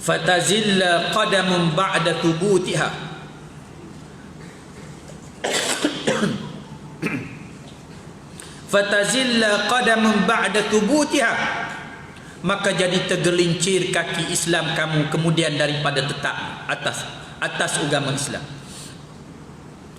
fatazilla qadamun ba'da thubutiha. Fatazilla qadamun ba'da thubutiha, maka jadi tergelincir kaki Islam kamu kemudian daripada tetap atas agama Islam.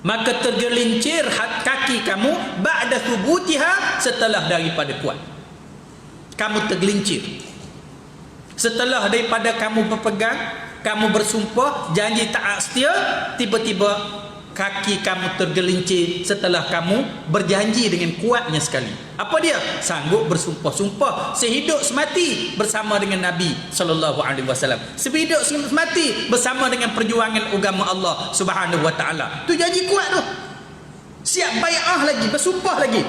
Maka tergelincir kaki kamu ba'da thubutiha, setelah daripada kuat. Kamu tergelincir setelah daripada kamu berpegang, kamu bersumpah, janji taat setia, tiba-tiba kaki kamu tergelincir setelah kamu berjanji dengan kuatnya sekali. Apa dia? Sanggup bersumpah-sumpah sehidup semati bersama dengan Nabi sallallahu alaihi wasallam. Sehidup semati bersama dengan perjuangan agama Allah Subhanahu wa taala. Tu janji kuat tu. Siap bai'ah lagi, bersumpah lagi.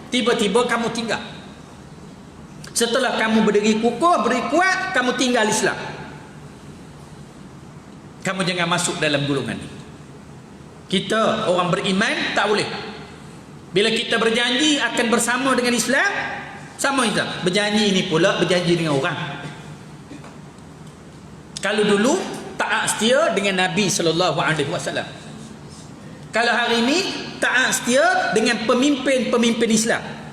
Tiba-tiba kamu tinggal. Setelah kamu berdiri kukuh, berdiri kuat, kamu tinggal Islam. Kamu jangan masuk dalam golongan ini. Kita orang beriman tak boleh. Bila kita berjanji akan bersama dengan Islam, sama Islam. Berjanji ini pula berjanji dengan orang. Kalau dulu taat setia dengan Nabi sallallahu alaihi wasallam. Kalau hari ini taat setia dengan pemimpin-pemimpin Islam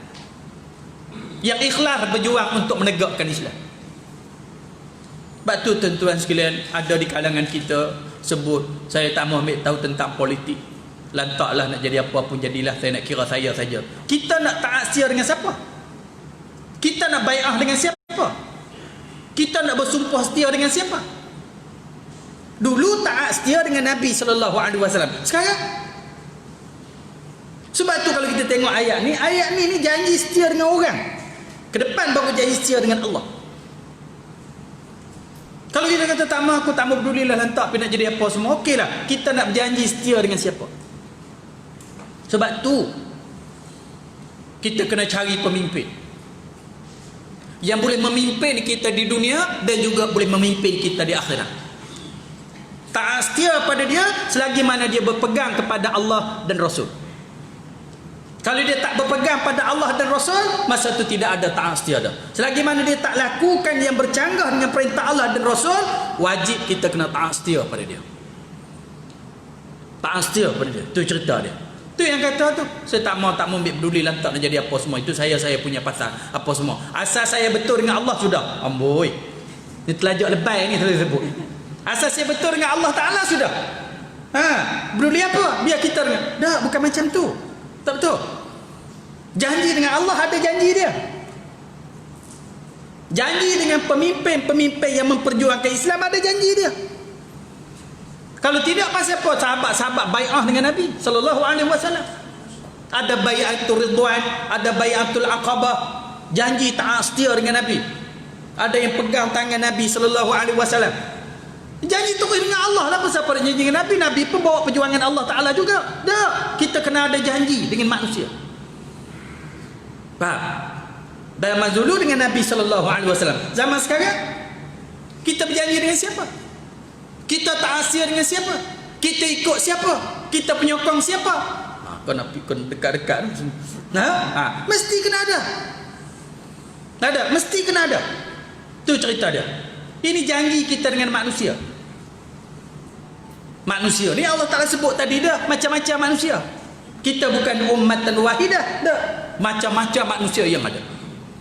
yang ikhlas berjuang untuk menegakkan Islam. Sebab tu tuan-tuan sekalian, ada di kalangan kita sebut, saya tak mau ambil tahu tentang politik, lantaklah nak jadi apa pun jadilah, saya nak kira saya saja. Kita nak taat setia dengan siapa? Kita nak bai'ah dengan siapa? Kita nak bersumpah setia dengan siapa? Dulu taat setia dengan Nabi sallallahu alaihi wasallam. Sekarang, sebab tu kalau kita tengok ayat ni janji setia dengan orang. Ke depan baru janji setia dengan Allah. Kalau kita kata tak mahu, aku tak mau pedulilah, lantak pergi nak jadi apa semua, okeylah. Kita nak berjanji setia dengan siapa? Sebab tu kita kena cari pemimpin yang boleh memimpin kita di dunia dan juga boleh memimpin kita di akhirat. Taat setia pada dia selagi mana dia berpegang kepada Allah dan Rasul. Kalau dia tak berpegang pada Allah dan Rasul, masa tu tidak ada taat setia dah. Selagi mana dia tak lakukan yang bercanggah dengan perintah Allah dan Rasul, wajib kita kena taat setia pada dia. Taat setia pada dia. Tu cerita dia. Tu yang kata tu, saya tak mau ambil peduli lantak nak jadi apa semua. Itu saya punya pasal apa semua. Asal saya betul dengan Allah sudah. Amboi. Ni telajak lebay ni saya sebut. Asal saya betul dengan Allah Taala sudah. Peduli apa? Biar kita dengan. Dah, bukan macam tu. Tak betul. Janji dengan Allah ada janji dia. Janji dengan pemimpin-pemimpin yang memperjuangkan Islam ada janji dia. Kalau tidak, pasal apa sahabat-sahabat bai'ah dengan Nabi sallallahu alaihi wasallam? Ada bai'atul ridwan, ada bai'atul aqabah, janji taat setia dengan Nabi. Ada yang pegang tangan Nabi sallallahu alaihi wasallam. Janji terus dengan Allah lah. Pasal apa janji dengan Nabi? Nabi pun bawa perjuangan Allah Ta'ala juga. Dah, kita kena ada janji dengan manusia. Faham? Zaman dulu dengan Nabi SAW. Zaman sekarang, kita berjanji dengan siapa? Kita taat dengan siapa? Kita ikut siapa? Kita penyokong siapa? Kau nak dekat-dekat. Mesti kena ada. Mesti kena ada. Tu cerita dia. Ini janji kita dengan manusia. Manusia ni Allah Ta'ala sebut tadi dah, macam-macam manusia. Kita bukan ummatan wahidah, dah. Macam-macam manusia yang ada.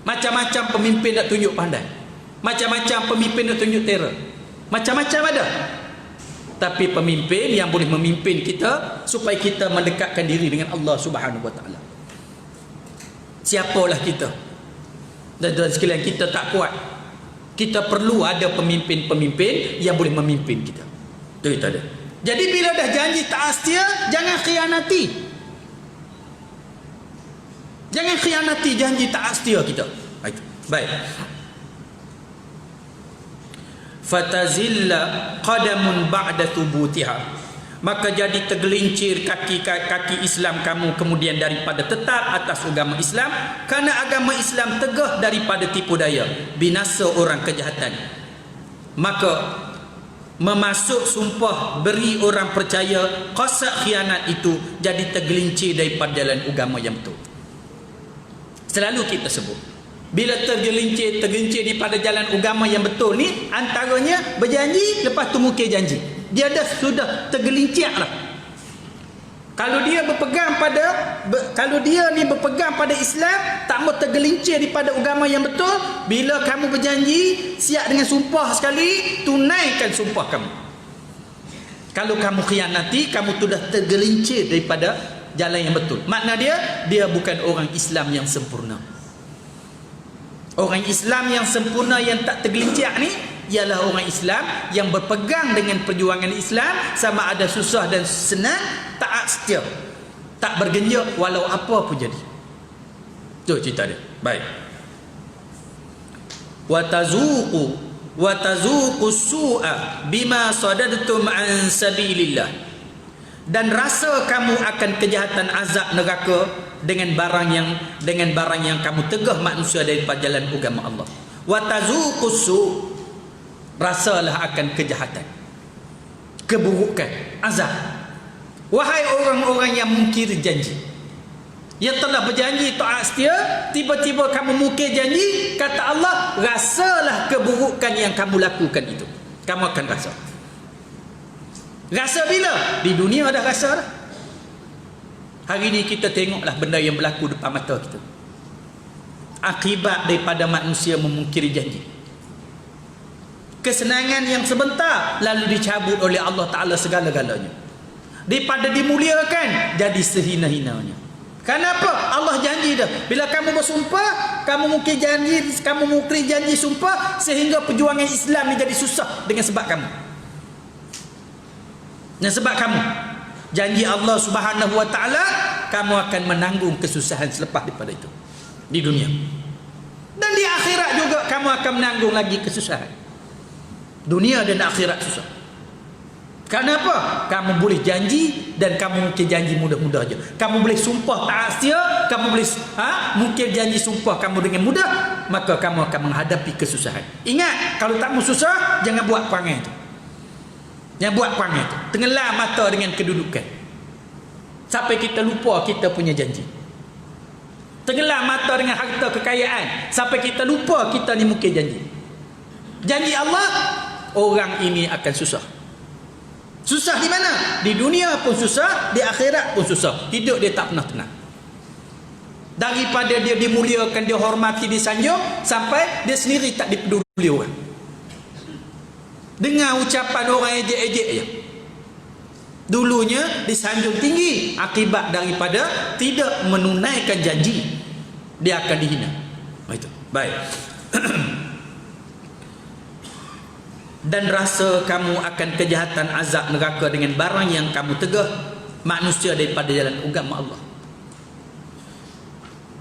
Macam-macam pemimpin nak tunjuk pandai. Macam-macam pemimpin nak tunjuk terror. Macam-macam ada. Tapi pemimpin yang boleh memimpin kita supaya kita mendekatkan diri dengan Allah Subhanahu Wa Ta'ala. Siapalah kita? Dan sekalian, kita tak kuat. Kita perlu ada pemimpin-pemimpin yang boleh memimpin kita. Itu ada. Jadi bila dah janji taat setia, jangan khianati. Jangan khianati janji taat setia kita. Baik. Fatazilla qadamun ba'da thubutiha. Maka jadi tergelincir kaki Islam kamu kemudian daripada tetap atas agama Islam, kerana agama Islam tegah daripada tipu daya, binasa orang kejahatan. Maka memasuk sumpah beri orang percaya, qasad khianat itu jadi tergelincir daripada jalan agama yang betul. Selalu kita sebut, Bila tergelincir daripada jalan agama yang betul ni, antaranya berjanji, lepas tu mungkir janji. Dia dah sudah tergelincir lah. Kalau dia berpegang pada Islam, tak mau tergelincir daripada agama yang betul, bila kamu berjanji, siap dengan sumpah sekali, tunaikan sumpah kamu. Kalau kamu khianati, kamu tu dah tergelincir daripada jalan yang betul. Makna dia bukan orang Islam yang sempurna. Orang Islam yang sempurna yang tak tergelincir ni ialah orang Islam yang berpegang dengan perjuangan Islam, sama ada susah dan senang, taat setia, tak bergenjak walau apa pun jadi. Tu cerita dia. Baik. Wa tazuqu su'a bima sadadtum an sabilillah. Dan rasa kamu akan kejahatan azab neraka dengan barang yang kamu tegah manusia daripada jalan agama Allah. Wa tazuqu su', rasalah akan kejahatan, keburukan, azab. Wahai orang-orang yang mungkir janji, yang telah berjanji taat setia, tiba-tiba kamu mungkir janji, kata Allah, rasalah keburukan yang kamu lakukan itu. Kamu akan rasa. Rasa bila? Di dunia dah rasa dah. Hari ini kita tengoklah benda yang berlaku depan mata kita. Akibat daripada manusia memungkiri janji. Kesenangan yang sebentar lalu dicabut oleh Allah Ta'ala segala-galanya. Daripada dimuliakan jadi sehina-hinanya. Kenapa? Allah janji dah. Bila kamu bersumpah, kamu mungkir janji sumpah, sehingga perjuangan Islam ni jadi susah dengan sebab kamu. Dan sebab kamu janji Allah Subhanahu Wa Ta'ala, kamu akan menanggung kesusahan selepas daripada itu di dunia. Dan di akhirat juga kamu akan menanggung lagi kesusahan. Dunia dan akhirat susah. Kenapa? Kamu boleh janji dan kamu mungkin janji mudah-mudah aja. Kamu boleh sumpah taat setia, kamu boleh mungkin janji sumpah kamu dengan mudah, maka kamu akan menghadapi kesusahan. Ingat, kalau tak mau susah, jangan buat perangai itu. Jangan buat perangai itu. Tenggelam mata dengan kedudukan. Sampai kita lupa kita punya janji. Tenggelam mata dengan harta kekayaan sampai kita lupa kita ni mungkin janji. Janji Allah, orang ini akan susah. Susah di mana? Di dunia pun susah, di akhirat pun susah. Hidup dia tak pernah tenang. Daripada dia dimuliakan, dia hormati, disanjung, sampai dia sendiri tak dipeduli orang. Dengar ucapan orang ejek-ejek je. Dulunya disanjung tinggi, akibat daripada tidak menunaikan janji, dia akan dihina. Itu. Baik. Dan rasa kamu akan kejahatan azab neraka dengan barang yang kamu tegah manusia daripada jalan agama Allah.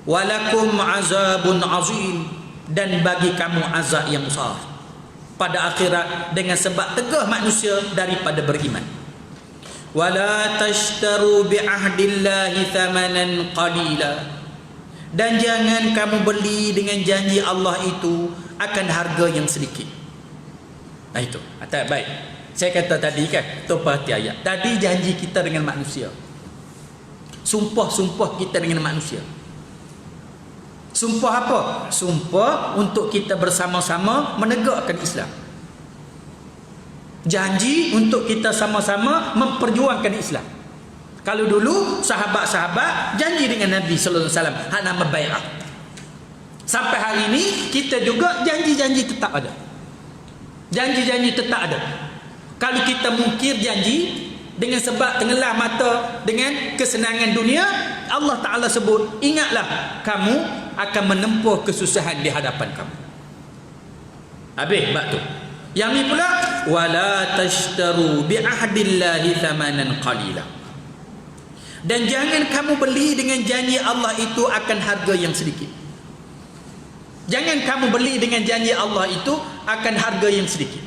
Walakum azabun azim, dan bagi kamu azab yang besar pada akhirat dengan sebab tegah manusia daripada beriman. Wala tashtaru bi ahdillahi thamanan qalila, dan jangan kamu beli dengan janji Allah itu akan harga yang sedikit. Nah itu. Baik. Saya kata tadi kan, perhati ayat. Tadi janji kita dengan manusia. Sumpah kita dengan manusia. Sumpah apa? Sumpah untuk kita bersama-sama menegakkan Islam. Janji untuk kita sama-sama memperjuangkan Islam. Kalau dulu sahabat-sahabat janji dengan Nabi sallallahu alaihi wasallam, hak nama bai'ah. Sampai hari ini kita juga janji-janji tetap ada. Janji-janji tetap ada. Kalau kita mungkir janji dengan sebab tenggelam mata dengan kesenangan dunia, Allah Ta'ala sebut, ingatlah kamu akan menempuh kesusahan di hadapan kamu. Habis bab tu. Yang ni pula, wala tashtaru bi ahdillahi thamanan qalila, dan jangan kamu beli dengan janji Allah itu akan harga yang sedikit. Jangan kamu beli dengan janji Allah itu akan harga yang sedikit.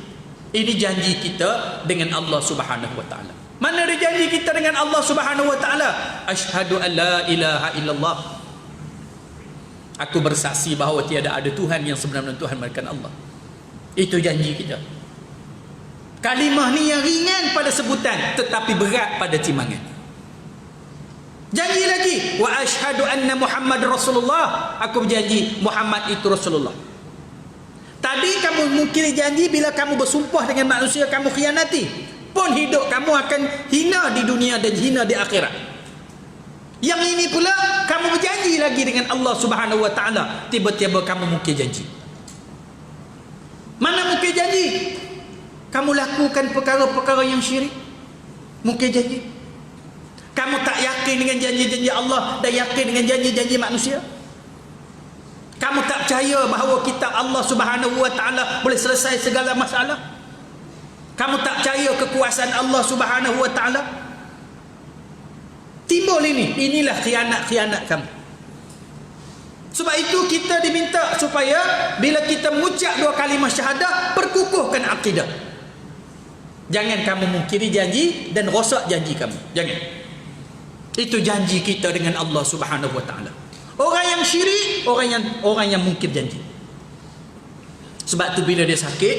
Ini janji kita dengan Allah Subhanahu Wa Ta'ala. Mana ada janji kita dengan Allah Subhanahu Wa Ta'ala? Asyhadu an la ilaha illallah, aku bersaksi bahawa tiada ada Tuhan yang sebenar-benar Tuhan melainkan Allah. Itu janji kita. Kalimah ni yang ringan pada sebutan, tetapi berat pada timbangan. Janji lagi, wa asyhadu anna Muhammad Rasulullah, aku berjanji Muhammad itu Rasulullah. Tadi kamu mungkiri janji bila kamu bersumpah dengan manusia kamu khianati, pun hidup kamu akan hina di dunia dan hina di akhirat. Yang ini pula kamu berjanji lagi dengan Allah Subhanahu wa taala, tiba-tiba kamu mungkir janji. Mana mungkir janji? Kamu lakukan perkara-perkara yang syirik, mungkir janji. Kamu tak yakin dengan janji-janji Allah dan yakin dengan janji-janji manusia. Kamu tak percaya bahawa kitab Allah Subhanahu wa taala boleh selesai segala masalah. Kamu tak percaya kekuasaan Allah Subhanahu wa taala. Timbul ini, inilah khianat-khianat kamu. Sebab itu kita diminta supaya bila kita mengucap dua kalimah syahadah, perkukuhkan akidah. Jangan kamu mungkiri janji dan rosak janji kamu. Jangan. Itu janji kita dengan Allah Subhanahu wa taala. Orang yang syirik, orang yang mungkir janji. Sebab tu bila dia sakit,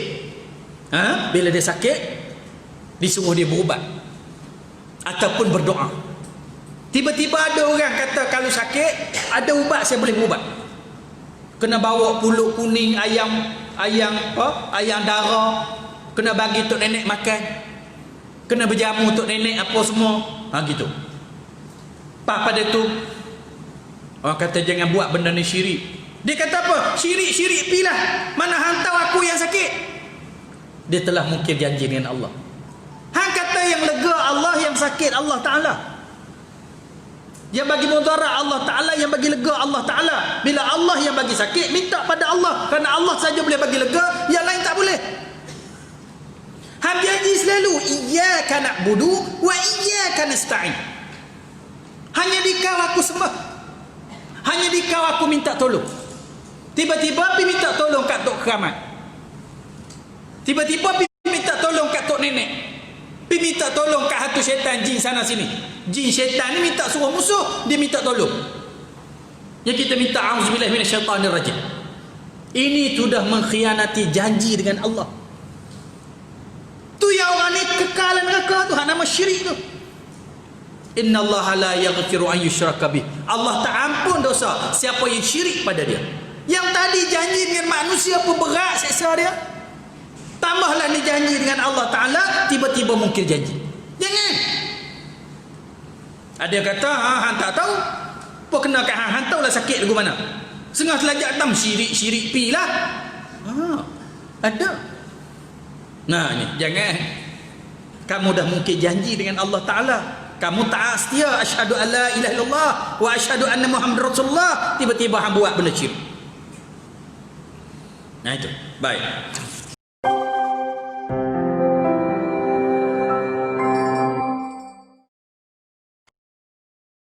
bila dia sakit, disuruh dia berubat ataupun berdoa. Tiba-tiba ada orang kata kalau sakit ada ubat, saya boleh berubat. Kena bawa pulut kuning, ayam darah, kena bagi tok nenek makan, kena berjamu tok nenek apa semua, gitu. Pada tu orang kata jangan buat benda ni syirik. Dia kata apa? Syirik pilah. Mana hang tahu aku yang sakit? Dia telah mungkir janji dengan Allah. Hang kata yang lega Allah, yang sakit Allah Ta'ala. Yang bagi mudarat Allah Ta'ala, yang bagi lega Allah Ta'ala. Bila Allah yang bagi sakit, minta pada Allah. Kerana Allah saja boleh bagi lega, yang lain tak boleh. Hang janji selalu iyyaka na'budu wa iyyaka nasta'in. Hanya di kau aku sembah, hanya di kau aku minta tolong. Tiba-tiba pergi minta tolong kat tok keramat, tiba-tiba pergi minta tolong kat tok nenek, pergi minta tolong kat hantu syaitan, jin sana sini. Jin syaitan ni minta suruh musuh, dia minta tolong. Yang kita minta auzubillahi minasyaitanirrajim. Ini sudah mengkhianati janji dengan Allah. Tu yang orang ni kekalan neraka tu, hak nama syirik tu. Inna Allah la yaghfiru an yushraka bih. Allah tak ampun dosa siapa yang syirik pada dia. Yang tadi janji dengan manusia pun berat seksa dia, tambahlah ni janji dengan Allah Ta'ala, tiba-tiba mungkir janji. Jangan. Ada kata hang tak tahu apa kena kat hang tahu lah sakit lagu mana. Sengah selajak tam syirik pi lah. Ada. Nah ni jangan. Kamu dah mungkir janji dengan Allah Ta'ala. Kamu tak setia asyhadu alla ilaha illallah wa asyhadu anna Muhammad Rasulullah, tiba-tiba hang buat benda syirik. Nah itu. Baik.